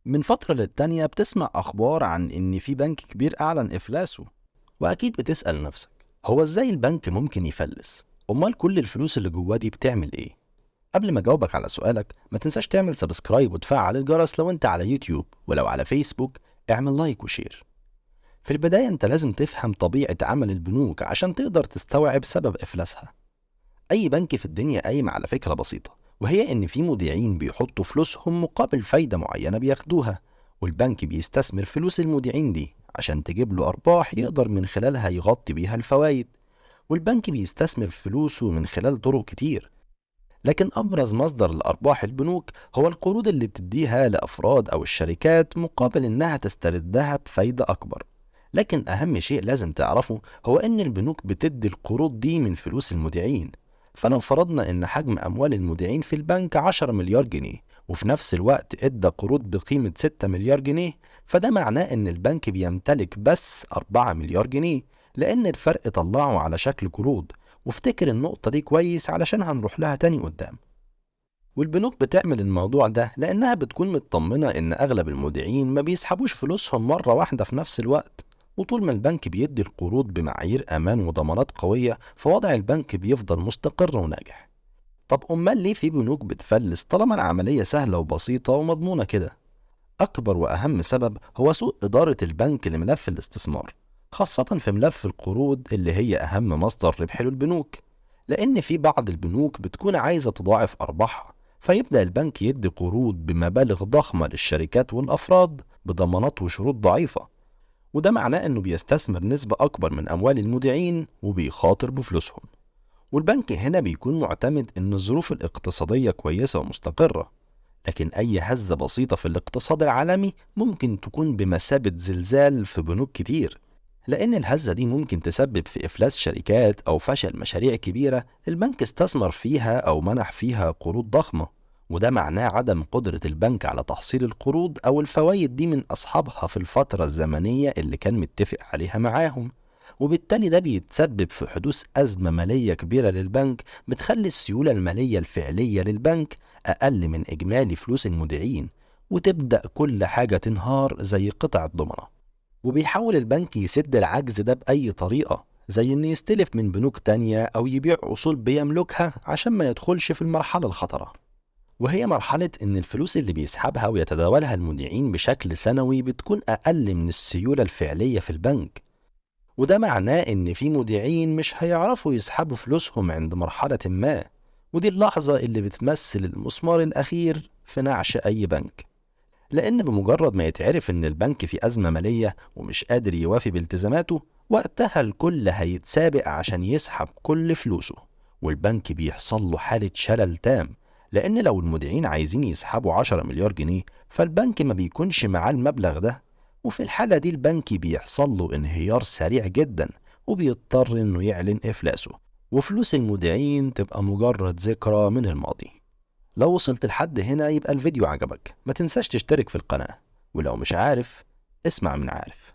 من فترة للتانية بتسمع أخبار عن إن في بنك كبير أعلن إفلاسه، وأكيد بتسأل نفسك هو إزاي البنك ممكن يفلس؟ أمال كل الفلوس اللي جواه دي بتعمل إيه؟ قبل ما أجاوبك على سؤالك ما تنساش تعمل سبسكرايب وتفعل الجرس لو أنت على يوتيوب، ولو على فيسبوك اعمل لايك وشير. في البداية أنت لازم تفهم طبيعة عمل البنوك عشان تقدر تستوعب سبب إفلاسها. أي بنك في الدنيا قايم على فكرة بسيطة، وهي إن في مودعين بيحطوا فلوسهم مقابل فايدة معينة بياخدوها، والبنك بيستثمر فلوس المودعين دي عشان تجيب له أرباح يقدر من خلالها يغطي بيها الفوائد. والبنك بيستثمر فلوسه من خلال طرق كتير، لكن أبرز مصدر لأرباح البنوك هو القروض اللي بتديها لأفراد أو الشركات مقابل إنها تستردها بفايدة أكبر. لكن أهم شيء لازم تعرفه هو إن البنوك بتدي القروض دي من فلوس المودعين. فلو فرضنا إن حجم أموال المودعين في البنك 10 مليار جنيه، وفي نفس الوقت إدى قروض بقيمة 6 مليار جنيه، فده معناه إن البنك بيمتلك بس 4 مليار جنيه، لأن الفرق طلعه على شكل قروض. وافتكر النقطة دي كويس علشان هنروح لها تاني قدام. والبنوك بتعمل الموضوع ده لأنها بتكون مطمنة إن أغلب المودعين ما بيسحبوش فلوسهم مرة واحدة في نفس الوقت. وطول ما البنك بيدي القروض بمعايير أمان وضمانات قوية، فوضع البنك بيفضل مستقر وناجح. طب أمال ليه في بنوك بتفلس طالما العملية سهلة وبسيطة ومضمونة كده؟ أكبر وأهم سبب هو سوء إدارة البنك لملف الاستثمار، خاصة في ملف القروض اللي هي أهم مصدر ربح للبنوك. لأن في بعض البنوك بتكون عايزة تضاعف أرباحها، فيبدأ البنك يدي قروض بمبالغ ضخمة للشركات والأفراد بضمانات وشروط ضعيفة. وده معناه إنه بيستثمر نسبة أكبر من أموال المودعين وبيخاطر بفلوسهم. والبنك هنا بيكون معتمد إن الظروف الاقتصادية كويسة ومستقرة، لكن أي هزة بسيطة في الاقتصاد العالمي ممكن تكون بمثابة زلزال في بنوك كتير. لأن الهزة دي ممكن تسبب في إفلاس شركات أو فشل مشاريع كبيرة البنك استثمر فيها أو منح فيها قروض ضخمة. وده معناه عدم قدرة البنك على تحصيل القروض أو الفوائد دي من أصحابها في الفترة الزمنية اللي كان متفق عليها معاهم. وبالتالي ده بيتسبب في حدوث أزمة مالية كبيرة للبنك، بتخلي السيولة المالية الفعلية للبنك أقل من إجمالي فلوس المودعين، وتبدأ كل حاجة تنهار زي قطع الضمنة. وبيحاول البنك يسد العجز ده بأي طريقة، زي إنه يستلف من بنوك تانية أو يبيع أصول بيملكها عشان ما يدخلش في المرحلة الخطرة، وهي مرحلة إن الفلوس اللي بيسحبها ويتداولها المودعين بشكل سنوي بتكون أقل من السيولة الفعلية في البنك. وده معناه إن في مودعين مش هيعرفوا يسحبوا فلوسهم عند مرحلة ما، ودي اللحظة اللي بتمثل المسمار الأخير في نعش أي بنك. لأن بمجرد ما يتعرف إن البنك في أزمة مالية ومش قادر يوافي بالتزاماته، وقتها الكل هيتسابق عشان يسحب كل فلوسه، والبنك بيحصل له حالة شلل تام. لأن لو المودعين عايزين يسحبوا 10 مليار جنيه، فالبنك ما بيكونش معاه المبلغ ده. وفي الحالة دي البنك بيحصل له انهيار سريع جدا، وبيضطر إنه يعلن إفلاسه، وفلوس المودعين تبقى مجرد ذكرى من الماضي. لو وصلت لحد هنا يبقى الفيديو عجبك، ما تنساش تشترك في القناة، ولو مش عارف اسمع من عارف.